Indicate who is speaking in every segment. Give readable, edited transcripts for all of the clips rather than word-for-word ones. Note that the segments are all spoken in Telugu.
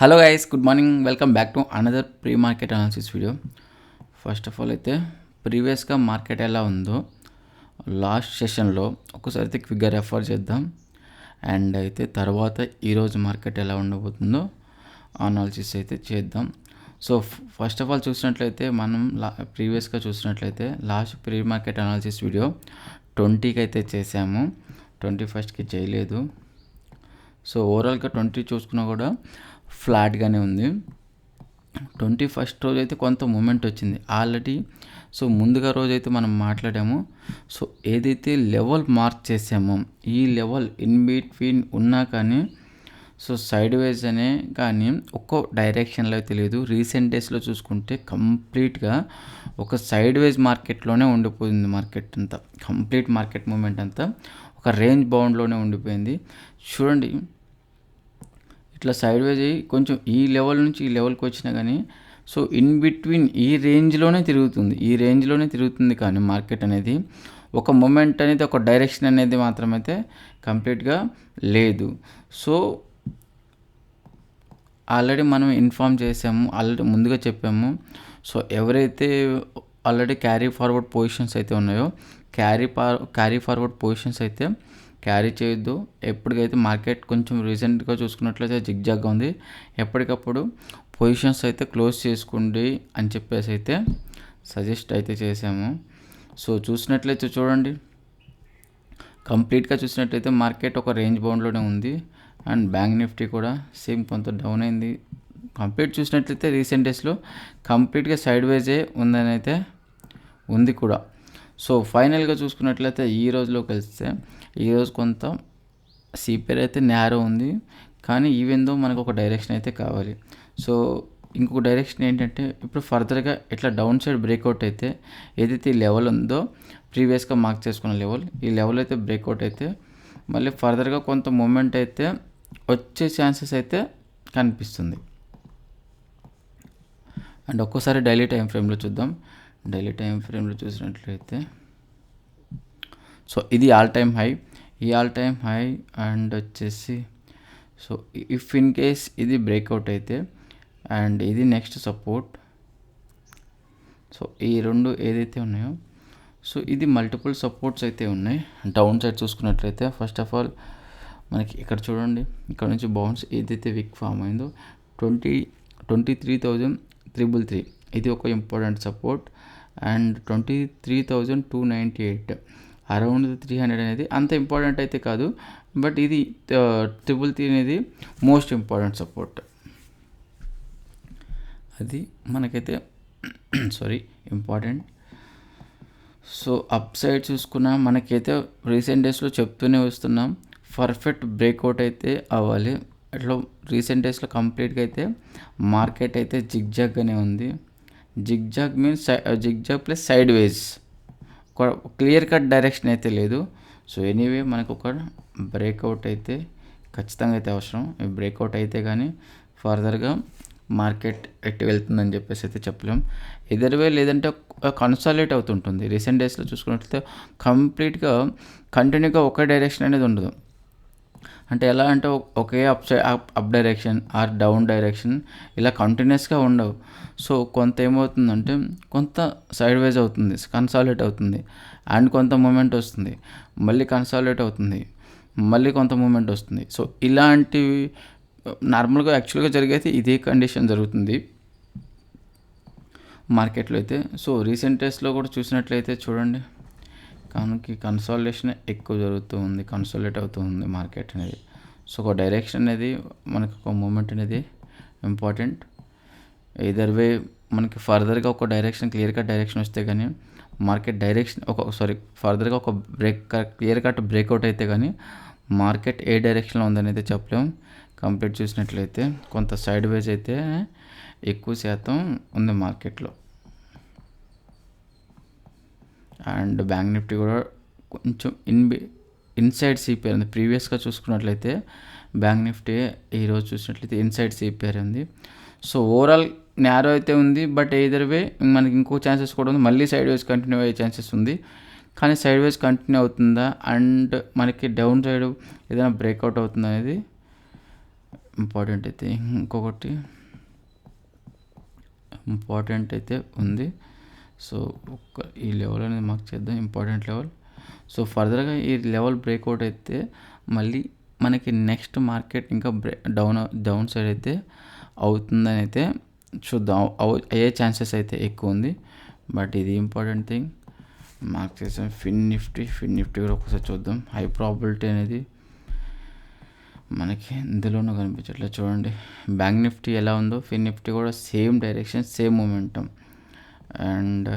Speaker 1: Hello guys, good morning. Welcome back to another pre market analysis video. First of all అయితే ప్రీవియస్గా మార్కెట్ ఎలా ఉందో లాస్ట్ సెషన్లో ఒకసారి అయితే క్విక్గా రెఫర్ చేద్దాం. అండ్ అయితే తర్వాత ఈరోజు మార్కెట్ ఎలా ఉండబోతుందో అనాలిసిస్ అయితే చేద్దాం. సో ఫస్ట్ ఆఫ్ ఆల్ చూసినట్లయితే మనం ప్రీవియస్గా చూసినట్లయితే last pre market analysis video 20కి అయితే చేసాము, 21కి చేయలేదు. సో ఓవరాల్గా 20 చూసుకున్నా కూడా ఫ్లాట్గానే ఉంది. 21st రోజు అయితే కొంత మూమెంట్ వచ్చింది ఆల్రెడీ. సో ముందుగా రోజు అయితే మనం మాట్లాడాము. సో ఏదైతే లెవెల్ మార్క్ చేసామో ఈ లెవెల్ ఇన్ బిట్వీన్ ఉన్నా కానీ సో సైడ్ వేస్ అనే కానీ ఒక్కో డైరెక్షన్లో తెలియదు. రీసెంట్ డేస్లో చూసుకుంటే కంప్లీట్గా ఒక సైడ్ వేస్ మార్కెట్లోనే ఉండిపోయింది. మార్కెట్ అంతా కంప్లీట్ మార్కెట్ మూమెంట్ అంతా ఒక రేంజ్ బౌండ్లోనే ఉండిపోయింది. చూడండి, ఇట్లా సైడ్ వేజ్ అయ్యి కొంచెం ఈ లెవెల్ నుంచి ఈ లెవెల్కి వచ్చినా కానీ సో ఇన్ బిట్వీన్ ఈ రేంజ్లోనే తిరుగుతుంది కానీ మార్కెట్ అనేది ఒక మూమెంట్ అనేది ఒక డైరెక్షన్ అనేది మాత్రమైతే కంప్లీట్గా లేదు. సో ఆల్రెడీ మనం ఇన్ఫామ్ చేసాము, ఆల్రెడీ ముందుగా చెప్పాము. సో ఎవరైతే ఆల్రెడీ క్యారీ ఫార్వర్డ్ పొజిషన్స్ అయితే ఉన్నాయో క్యారీ ఫార్వర్డ్ పొజిషన్స్ అయితే క్యారీ చేయొద్దు. ఎప్పటికైతే మార్కెట్ కొంచెం రీసెంట్గా చూసుకున్నట్లయితే జిగ్జాగ్గా ఉంది, ఎప్పటికప్పుడు పొజిషన్స్ అయితే క్లోజ్ చేసుకోండి అని చెప్పేసి అయితే సజెస్ట్ అయితే చేసాము. సో చూసినట్లయితే చూడండి, కంప్లీట్గా చూసినట్లయితే మార్కెట్ ఒక రేంజ్ బౌండ్లోనే ఉంది. అండ్ బ్యాంక్ నిఫ్టీ కూడా సేమ్ కొంత డౌన్ అయింది. కంప్లీట్ చూసినట్లయితే రీసెంట్ డేస్లో కంప్లీట్గా సైడ్ వేజే ఉందని అయితే ఉంది కూడా. సో ఫైనల్గా చూసుకున్నట్లయితే ఈ రోజులో కలిస్తే ఈరోజు కొంత సిపిఆర్ అయితే నేరో ఉంది, కానీ ఈవెందో మనకు ఒక డైరెక్షన్ అయితే కావాలి. సో ఇంకొక డైరెక్షన్ ఏంటంటే ఇప్పుడు ఫర్దర్గా ఇట్లా డౌన్ సైడ్ బ్రేక్అవుట్ అయితే ఏదైతే ఈ లెవెల్ ఉందో ప్రీవియస్గా మార్క్ చేసుకున్న లెవెల్, ఈ లెవెల్ అయితే బ్రేక్అవుట్ అయితే మళ్ళీ ఫర్దర్గా కొంత మూమెంట్ అయితే వచ్చే ఛాన్సెస్ అయితే కనిపిస్తుంది. అండ్ ఒక్కోసారి డైలీ టైం ఫ్రేమ్లో చూద్దాం. డైలీ టైం ఫ్రేమ్లో చూసినట్లయితే సో ఇది ఆల్ టైమ్ హై అండ్ వచ్చేసి సో ఇఫ్ ఇన్ కేస్ ఇది బ్రేక్అవుట్ అయితే అండ్ ఇది నెక్స్ట్ సపోర్ట్. సో ఈ రెండు ఏదైతే ఉన్నాయో సో ఇది మల్టిపుల్ సపోర్ట్స్ అయితే ఉన్నాయి. డౌన్ సైడ్ చూసుకున్నట్లయితే ఫస్ట్ ఆఫ్ ఆల్ మనకి ఇక్కడ చూడండి, ఇక్కడ నుంచి బౌన్స్ ఏదైతే విక్ ఫామ్ అయిందో 23,333 ఇది ఒక ఇంపార్టెంట్ సపోర్ట్. అండ్ 23,298 అరౌండ్ 300 అనేది అంత ఇంపార్టెంట్ అయితే కాదు, బట్ ఇది 333 అనేది మోస్ట్ ఇంపార్టెంట్ సపోర్ట్. అది మనకైతే ఇంపార్టెంట్. సో అప్ సైడ్ చూసుకున్నా మనకైతే రీసెంట్ డేస్లో చెప్తూనే వస్తున్నాం, పర్ఫెక్ట్ బ్రేక్అవుట్ అయితే అవ్వాలి. అట్లా రీసెంట్ డేస్లో కంప్లీట్గా అయితే మార్కెట్ అయితే జిగ్జాగ్గానే ఉంది. Zigzag means zigzag plus side వేస్, ఒక క్లియర్ కట్ డైరెక్షన్ అయితే లేదు. సో ఎనీవే మనకు ఒక బ్రేక్అవుట్ అయితే ఖచ్చితంగా అయితే అవసరం. ఈ బ్రేక్అవుట్ అయితే కానీ ఫర్దర్గా మార్కెట్ ఎట్టి వెళ్తుందని చెప్పేసి అయితే చెప్పలేం. ఎదర్వే లేదంటే కన్సాలిడేట్ అవుతుంటుంది. రీసెంట్ డేస్లో చూసుకున్నట్లయితే కంప్లీట్గా కంటిన్యూగా ఒకే డైరెక్షన్ అనేది ఉండదు. అంటే ఎలా అంటే ఒకే up direction or down direction ఇలా కంటిన్యూస్గా ఉండవు. సో కొంత ఏమవుతుందంటే కొంత సైడ్ వైజ్ అవుతుంది, కన్సాలిడేట్ అవుతుంది, అండ్ కొంత మూమెంట్ వస్తుంది, మళ్ళీ కన్సాలిడేట్ అవుతుంది, మళ్ళీ కొంత మూమెంట్ వస్తుంది. సో ఇలాంటివి నార్మల్గా యాక్చువల్గా జరిగైతే ఇదే కండిషన్ జరుగుతుంది మార్కెట్లో అయితే. సో రీసెంట్ డేస్లో కూడా చూసినట్లయితే చూడండి, కానీ కన్సాలిడేషన్ ఎక్కువ జరుగుతూ ఉంది, కన్సాలిడేట్ అవుతూ ఉంది మార్కెట్ అనేది. సో ఒక డైరెక్షన్ అనేది మనకు ఒక మూమెంట్ అనేది ఇంపార్టెంట్. ఎదర్ వే మనకి ఫర్దర్గా ఒక డైరెక్షన్ క్లియర్ కట్ డైరెక్షన్ వస్తే కానీ మార్కెట్ డైరెక్షన్ ఫర్దర్గా ఒక క్లియర్ కట్ బ్రేక్అవుట్ అయితే కానీ మార్కెట్ ఏ డైరెక్షన్లో ఉందని అయితే చెప్పలేము. కంప్లీట్ చూసినట్లయితే కొంత సైడ్ వేజ్ అయితే ఎక్కువ శాతం ఉంది మార్కెట్లో. అండ్ బ్యాంక్ నిఫ్టీ కూడా కొంచెం ఇన్సైడ్ సిపిఆర్ ఉంది. ప్రీవియస్గా చూసుకున్నట్లయితే బ్యాంక్ నిఫ్టీ ఈరోజు చూసినట్లయితే ఇన్సైడ్ సిపిఆర్ ఉంది. సో ఓవరాల్ నేరో అయితే ఉంది, బట్ ఎయిదర్ వే మనకి ఇంకో ఛాన్సెస్ కూడా ఉంది, మళ్ళీ సైడ్ వేస్ కంటిన్యూ అయ్యే ఛాన్సెస్ ఉంది. కానీ సైడ్ వేస్ కంటిన్యూ అవుతుందా అండ్ మనకి డౌన్ సైడ్ ఏదైనా బ్రేక్అవుట్ అవుతుందా అనేది ఇంపార్టెంట్ అయితే ఇంకొకటి ఇంపార్టెంట్ అయితే ఉంది. సో ఈ లెవెల్ అనేది మార్క్ చేద్దాం, ఇంపార్టెంట్ లెవెల్. సో ఫర్దర్గా ఈ లెవెల్ బ్రేక్అవుట్ అయితే మళ్ళీ మనకి నెక్స్ట్ మార్కెట్ ఇంకా డౌన్ సైడ్ అయితే అవుతుందని అయితే చూద్దాం. అయ్యే ఛాన్సెస్ అయితే ఎక్కువ ఉంది. బట్ ఇది ఇంపార్టెంట్ థింగ్ మార్క్ చేసాం. ఫిన్ నిఫ్టీ కూడా ఒకసారి చూద్దాం. హై ప్రాబిలిటీ అనేది మనకి ఇందులోనూ కనిపించట్లేదు. చూడండి బ్యాంక్ నిఫ్టీ ఎలా ఉందో, ఫిన్ నిఫ్టీ కూడా same direction, same momentum. And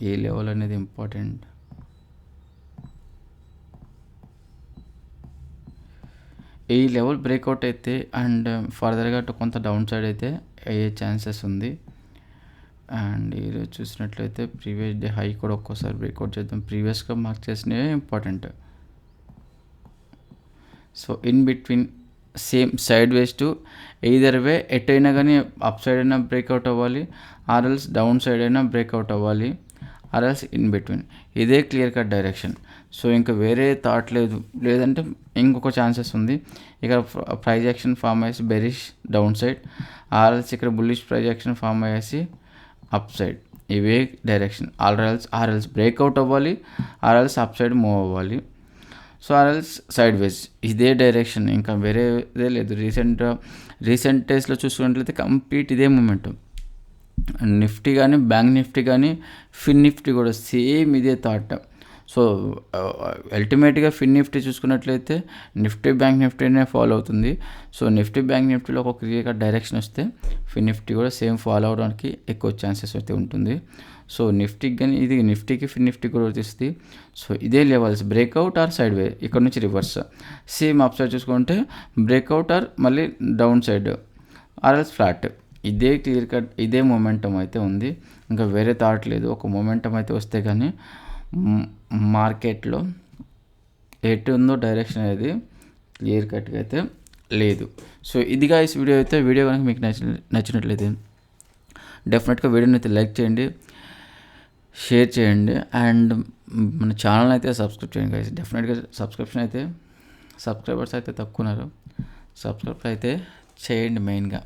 Speaker 1: ఈ లెవెల్ అనేది ఇంపార్టెంట్. ఈ లెవెల్ బ్రేక్అవుట్ అయితే అండ్ ఫర్దర్గా కొంత డౌన్ సైడ్ అయితే అయ్యే ఛాన్సెస్ ఉంది. అండ్ ఈరోజు చూసినట్లయితే ప్రీవియస్ డే హై కూడా ఒక్కోసారి బ్రేక్అవుట్ చేద్దాం. ప్రీవియస్గా మార్క్ చేసినవి important. So in between same side ways to either వే ఎటైనా కానీ అప్ సైడ్ అయినా బ్రేక్అవుట్ అవ్వాలి, ఆర్ఎల్స్ డౌన్ సైడ్ అయినా బ్రేక్అవుట్ అవ్వాలి, ఆర్ఎల్స్ ఇన్ బిట్వీన్. ఇదే క్లియర్ కట్ డైరెక్షన్. సో ఇంకా వేరే థాట్ లేదు. లేదంటే ఇంకొక ఛాన్సెస్ ఉంది. ఇక్కడ ప్రైజ్ యాక్షన్ ఫామ్ అయ్యేసి బెరిష్ డౌన్ సైడ్, ఆర్ఎల్స్ ఇక్కడ బుల్లిష్ ప్రైజ్ యాక్షన్ ఫామ్ అయ్యేసి అప్ సైడ్. ఇవే డైరెక్షన్. ఆర్ఎల్స్ బ్రేక్అవుట్ అవ్వాలి, ఆర్ఎల్స్ అప్ సైడ్ మూవ్ అవ్వాలి. So or else sideways. ఇదే డైరెక్షన్, ఇంకా వేరేదే లేదు. రీసెంట్ డేస్లో చూసుకున్నట్లయితే కంప్లీట్ ఇదే మూమెంట్. నిఫ్టీ కానీ, బ్యాంక్ నిఫ్టీ కానీ, ఫిన్ నిఫ్టీ కూడా సేమ్ ఇదే థాట్. సో అల్టిమేట్గా ఫిన్ నిఫ్టీ చూసుకున్నట్లయితే నిఫ్టీ బ్యాంక్ నిఫ్టీనే ఫాలో అవుతుంది. సో నిఫ్టీ బ్యాంక్ నిఫ్టీలో ఒక క్లియర్గా డైరెక్షన్ వస్తే ఫిన్ నిఫ్టీ కూడా సేమ్ ఫాలో అవడానికి ఎక్కువ ఛాన్సెస్ అయితే ఉంటుంది. సో నిఫ్టీకి కానీ ఇది నిఫ్టీకి ఫిన్ నిఫ్టీ కూడా వచ్చేస్తుంది. సో ఇదే levels breakout or side way, ఇక్కడ నుంచి రివర్స్. సేమ్ అప్ సైడ్ చూసుకుంటే బ్రేక్అవుట్ ఆర్ మళ్ళీ డౌన్ సైడ్ ఆర్ఎల్స్ ఫ్లాట్. ఇదే క్లియర్ కట్, ఇదే మొమెంటం అయితే ఉంది. ఇంకా వేరే థాట్ లేదు. ఒక మొమెంటం అయితే వస్తే కానీ మార్కెట్లో ఎటు ఉందో డైరెక్షన్ అనేది క్లియర్ కట్గా అయితే లేదు. సో ఇదిగా ఈ వీడియో కనుక మీకు నచ్చినట్లయితే డెఫినెట్గా వీడియోని అయితే లైక్ చేయండి, షేర్ చేయండి, అండ్ మన ఛానల్ అయితే సబ్స్క్రైబ్ చేయండి గైస్. డెఫినెట్గా సబ్స్క్రైబర్స్ అయితే తక్కువ ఉన్నారు. సబ్స్క్రైబ్ అయితే చేయండి మెయిన్గా.